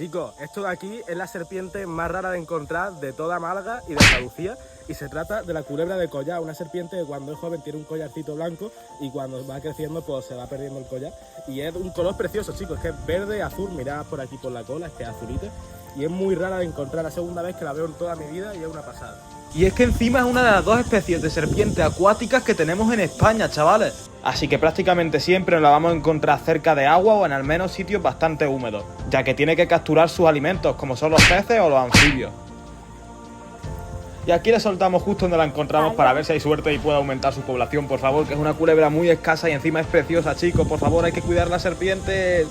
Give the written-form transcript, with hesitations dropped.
Chicos, esto de aquí es la serpiente más rara de encontrar de toda Málaga y de Andalucía, y se trata de la culebra de collar, una serpiente que cuando es joven tiene un collarcito blanco y cuando va creciendo pues se va perdiendo el collar, y es un color precioso, chicos, es que es verde, azul, mirad por aquí por la cola, es que es azulita, y es muy rara de encontrar, la segunda vez que la veo en toda mi vida y es una pasada. Y es que encima es una de las 2 especies de serpientes acuáticas que tenemos en España, chavales. Así que prácticamente siempre nos la vamos a encontrar cerca de agua o en al menos sitios bastante húmedos, ya que tiene que capturar sus alimentos, como son los peces o los anfibios. Y aquí le soltamos justo donde la encontramos para ver si hay suerte y puede aumentar su población, por favor, que es una culebra muy escasa y encima es preciosa, chicos. Por favor, hay que cuidar la serpiente.